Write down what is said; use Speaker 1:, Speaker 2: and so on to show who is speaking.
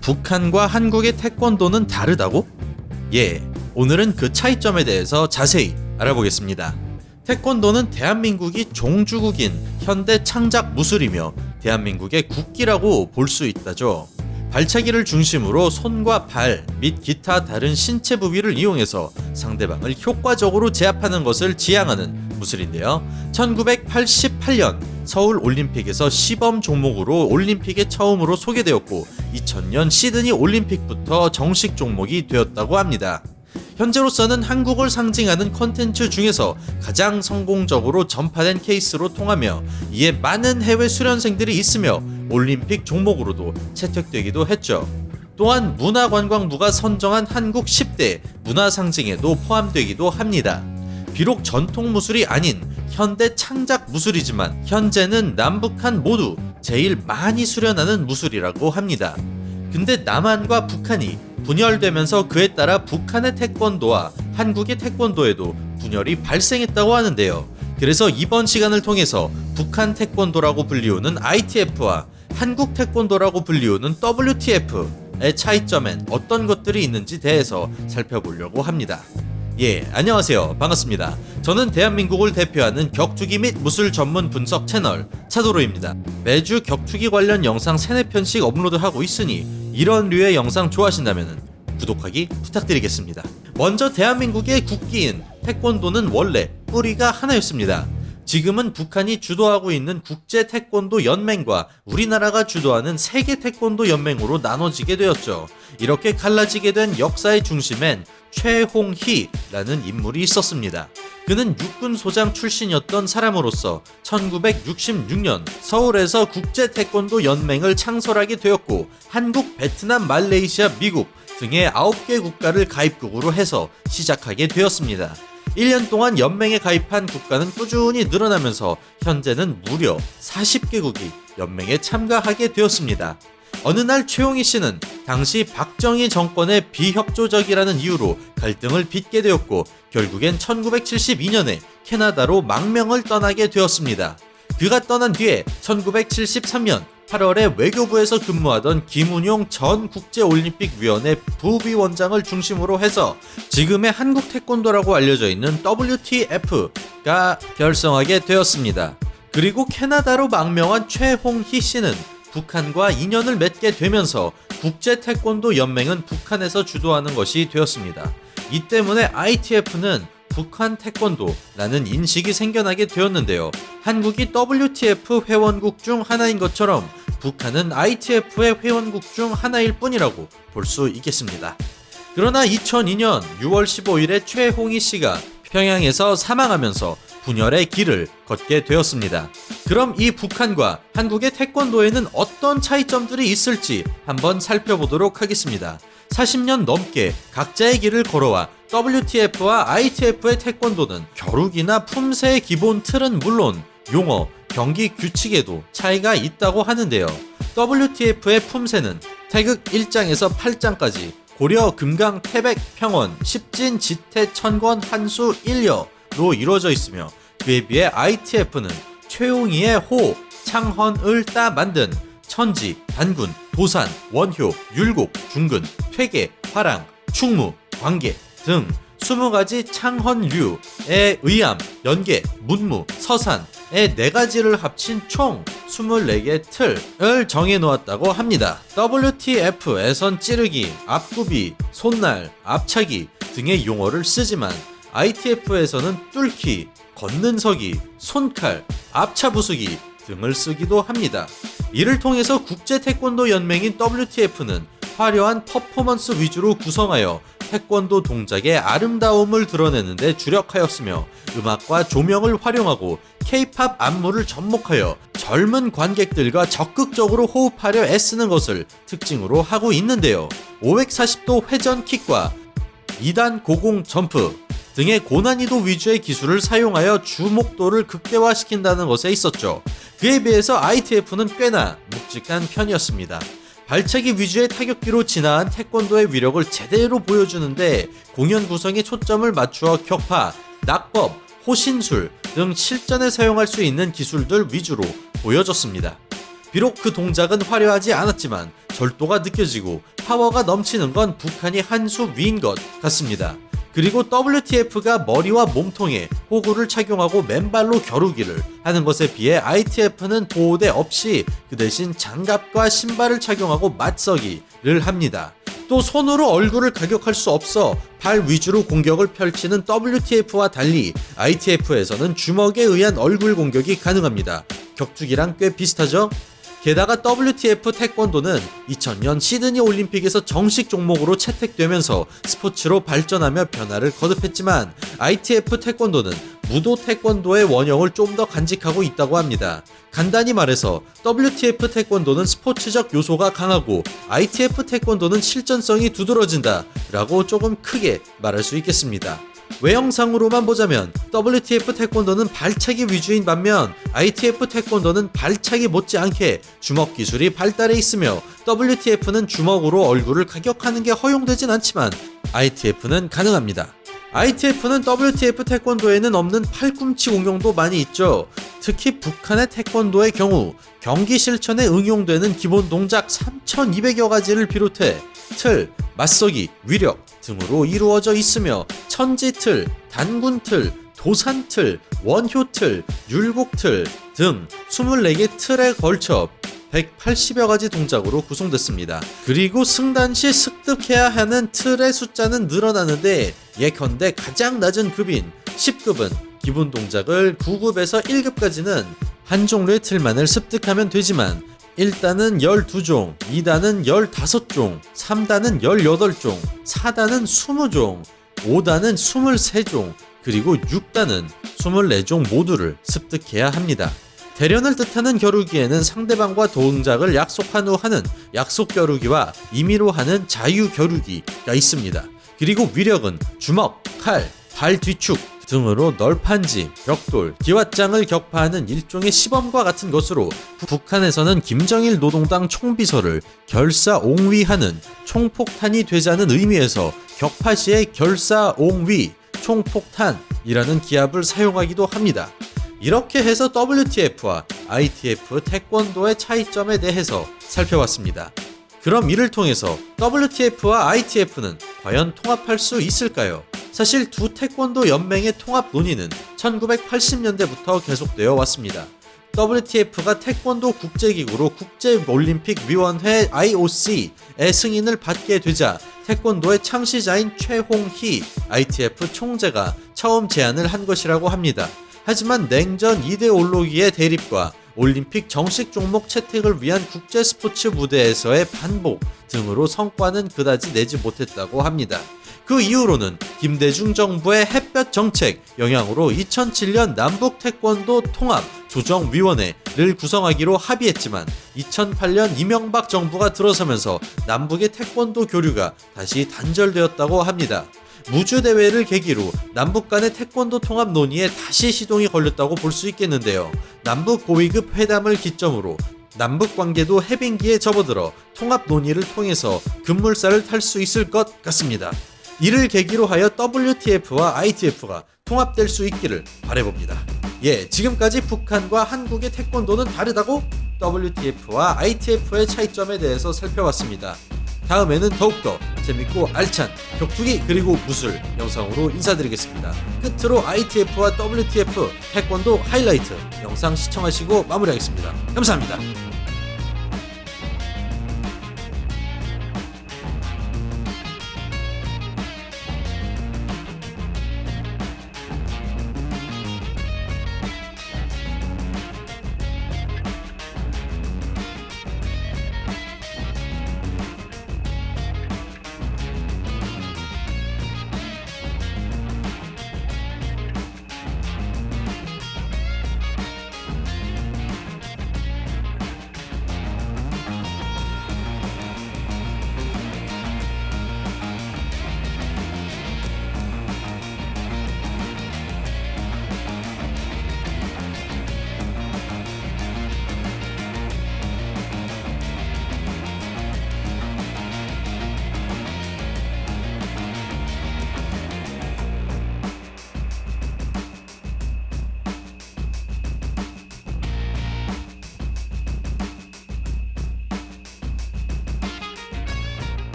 Speaker 1: 북한과 한국의 태권도는 다르다고? 예, 오늘은 그 차이점에 대해서 자세히 알아보겠습니다. 태권도는 대한민국이 종주국인 현대 창작 무술이며 대한민국의 국기라고 볼 수 있다죠. 발차기를 중심으로 손과 발 및 기타 다른 신체 부위를 이용해서 상대방을 효과적으로 제압하는 것을 지향하는 무술인데요. 1988년 서울 올림픽에서 시범 종목으로 올림픽에 처음으로 소개되었고 2000년 시드니 올림픽부터 정식 종목이 되었다고 합니다. 현재로서는 한국을 상징하는 콘텐츠 중에서 가장 성공적으로 전파된 케이스로 통하며 이에 많은 해외 수련생들이 있으며 올림픽 종목으로도 채택되기도 했죠. 또한 문화관광부가 선정한 한국 10대 문화상징에도 포함되기도 합니다. 비록 전통 무술이 아닌 현대 창작 무술이지만 현재는 남북한 모두 제일 많이 수련하는 무술이라고 합니다. 근데 남한과 북한이 분열되면서 그에 따라 북한의 태권도와 한국의 태권도에도 분열이 발생했다고 하는데요. 그래서 이번 시간을 통해서 북한 태권도라고 불리우는 ITF와 한국 태권도라고 불리우는 WTF의 차이점엔 어떤 것들이 있는지 대해서 살펴보려고 합니다. 예, 안녕하세요. 반갑습니다. 저는 대한민국을 대표하는 격투기 및 무술 전문 분석 채널 차도로입니다. 매주 격투기 관련 영상 3-4편씩 업로드하고 있으니 이런 류의 영상 좋아하신다면 구독하기 부탁드리겠습니다. 먼저 대한민국의 국기인 태권도는 원래 뿌리가 하나였습니다. 지금은 북한이 주도하고 있는 국제 태권도 연맹과 우리나라가 주도하는 세계 태권도 연맹으로 나눠지게 되었죠. 이렇게 갈라지게 된 역사의 중심엔 최홍희라는 인물이 있었습니다. 그는 육군 소장 출신이었던 사람으로서 1966년 서울에서 국제 태권도 연맹을 창설하게 되었고 한국, 베트남, 말레이시아, 미국 등의 9개 국가를 가입국으로 해서 시작하게 되었습니다. 1년 동안 연맹에 가입한 국가는 꾸준히 늘어나면서 현재는 무려 40개국이 연맹에 참가하게 되었습니다. 어느 날 최홍희 씨는 당시 박정희 정권의 비협조적이라는 이유로 갈등을 빚게 되었고 결국엔 1972년에 캐나다로 망명을 떠나게 되었습니다. 그가 떠난 뒤에 1973년 8월에 외교부에서 근무하던 김운용 전 국제올림픽위원회 부위원장을 중심으로 해서 지금의 한국 태권도라고 알려져 있는 WTF가 결성하게 되었습니다. 그리고 캐나다로 망명한 최홍희 씨는 북한과 인연을 맺게 되면서 국제 태권도 연맹은 북한에서 주도하는 것이 되었습니다. 이 때문에 ITF는 북한 태권도라는 인식이 생겨나게 되었는데요. 한국이 WTF 회원국 중 하나인 것처럼 북한은 ITF의 회원국 중 하나일 뿐이라고 볼 수 있겠습니다. 그러나 2002년 6월 15일에 최홍희 씨가 평양에서 사망하면서 분열의 길을 걷게 되었습니다. 그럼 이 북한과 한국의 태권도에는 어떤 차이점들이 있을지 한번 살펴보도록 하겠습니다. 40년 넘게 각자의 길을 걸어와 WTF와 ITF의 태권도는 겨루기나 품새의 기본 틀은 물론 용어, 경기 규칙에도 차이가 있다고 하는데요. WTF의 품새는 태극 1장에서 8장까지 고려, 금강, 태백, 평원, 십진, 지태, 천권, 한수, 일여로 이루어져 있으며 그에 비해 ITF는 최홍희의 호, 창헌을 따 만든 천지, 단군, 도산, 원효, 율곡, 중근, 퇴계, 화랑, 충무, 광계 등 20가지 창헌류의 의암, 연계, 문무, 서산의 4가지를 합친 총 24개 틀을 정해놓았다고 합니다. WTF에선 찌르기, 앞구비, 손날, 앞차기 등의 용어를 쓰지만 ITF에서는 뚫기, 걷는 서기, 손칼, 앞차 부수기 등을 쓰기도 합니다. 이를 통해서 국제 태권도 연맹인 WTF는 화려한 퍼포먼스 위주로 구성하여 태권도 동작의 아름다움을 드러내는 데 주력하였으며 음악과 조명을 활용하고 K-팝 안무를 접목하여 젊은 관객들과 적극적으로 호흡하려 애쓰는 것을 특징으로 하고 있는데요. 540도 회전 킥과 2단 고공 점프 등의 고난이도 위주의 기술을 사용하여 주목도를 극대화시킨다는 것에 있었죠. 그에 비해서 ITF는 꽤나 묵직한 편이었습니다. 발차기 위주의 타격기로 진화한 태권도의 위력을 제대로 보여주는데 공연 구성에 초점을 맞추어 격파, 낙법, 호신술 등 실전에 사용할 수 있는 기술들 위주로 보여줬습니다. 비록 그 동작은 화려하지 않았지만 절도가 느껴지고 파워가 넘치는 건 북한이 한 수 위인 것 같습니다. 그리고 WTF가 머리와 몸통에 호구를 착용하고 맨발로 겨루기를 하는 것에 비해 ITF는 보호대 없이 그 대신 장갑과 신발을 착용하고 맞서기를 합니다. 또 손으로 얼굴을 가격할 수 없어 발 위주로 공격을 펼치는 WTF와 달리 ITF에서는 주먹에 의한 얼굴 공격이 가능합니다. 격투기랑 꽤 비슷하죠? 게다가 WTF 태권도는 2000년 시드니 올림픽에서 정식 종목으로 채택되면서 스포츠로 발전하며 변화를 거듭했지만 ITF 태권도는 무도 태권도의 원형을 좀 더 간직하고 있다고 합니다. 간단히 말해서 WTF 태권도는 스포츠적 요소가 강하고 ITF 태권도는 실전성이 두드러진다 라고 조금 크게 말할 수 있겠습니다. 외형상으로만 보자면 WTF 태권도는 발차기 위주인 반면 ITF 태권도는 발차기 못지않게 주먹 기술이 발달해 있으며 WTF는 주먹으로 얼굴을 가격하는 게 허용되진 않지만 ITF는 가능합니다. ITF는 WTF 태권도에는 없는 팔꿈치 공용도 많이 있죠. 특히 북한의 태권도의 경우 경기 실천에 응용되는 기본 동작 3200여 가지를 비롯해 틀, 맞서기, 위력 등으로 이루어져 있으며 천지틀, 단군틀, 도산틀, 원효틀, 율곡틀 등 24개 틀에 걸쳐 180여 가지 동작으로 구성됐습니다. 그리고 승단 시 습득해야 하는 틀의 숫자는 늘어나는데 예컨대 가장 낮은 급인 10급은 기본 동작을 9급에서 1급까지는 한 종류의 틀만을 습득하면 되지만 1단은 12종, 2단은 15종, 3단은 18종, 4단은 20종, 5단은 23종, 그리고 6단은 24종 모두를 습득해야 합니다. 대련을 뜻하는 겨루기에는 상대방과 동작을 약속한 후 하는 약속 겨루기와 임의로 하는 자유 겨루기가 있습니다. 그리고 위력은 주먹, 칼, 발 뒤축 등으로 널판지, 벽돌, 기왓장을 격파하는 일종의 시범과 같은 것으로 북한에서는 김정일 노동당 총비서를 결사옹위하는 총폭탄이 되자는 의미에서 격파 시에 결사옹위, 총폭탄이라는 기합을 사용하기도 합니다. 이렇게 해서 WTF와 ITF 태권도의 차이점에 대해서 살펴봤습니다. 그럼 이를 통해서 WTF와 ITF는 과연 통합할 수 있을까요? 사실 두 태권도 연맹의 통합 논의는 1980년대부터 계속되어 왔습니다. WTF가 태권도 국제기구로 국제올림픽위원회 IOC의 승인을 받게 되자 태권도의 창시자인 최홍희 ITF 총재가 처음 제안을 한 것이라고 합니다. 하지만 냉전 이데올로기의 대립과 올림픽 정식 종목 채택을 위한 국제 스포츠 무대에서의 반복 등으로 성과는 그다지 내지 못했다고 합니다. 그 이후로는 김대중 정부의 햇볕 정책 영향으로 2007년 남북 태권도 통합 조정위원회를 구성하기로 합의했지만 2008년 이명박 정부가 들어서면서 남북의 태권도 교류가 다시 단절되었다고 합니다. 무주대회를 계기로 남북 간의 태권도 통합 논의에 다시 시동이 걸렸다고 볼 수 있겠는데요. 남북 고위급 회담을 기점으로 남북 관계도 해빙기에 접어들어 통합 논의를 통해서 급물살을 탈 수 있을 것 같습니다. 이를 계기로 하여 WTF와 ITF가 통합될 수 있기를 바라봅니다. 지금까지 북한과 한국의 태권도는 다르다고 WTF와 ITF의 차이점에 대해서 살펴봤습니다. 다음에는 더욱더 재밌고 알찬 격투기 그리고 무술 영상으로 인사드리겠습니다. 끝으로 ITF와 WTF 태권도 하이라이트 영상 시청하시고 마무리하겠습니다. 감사합니다.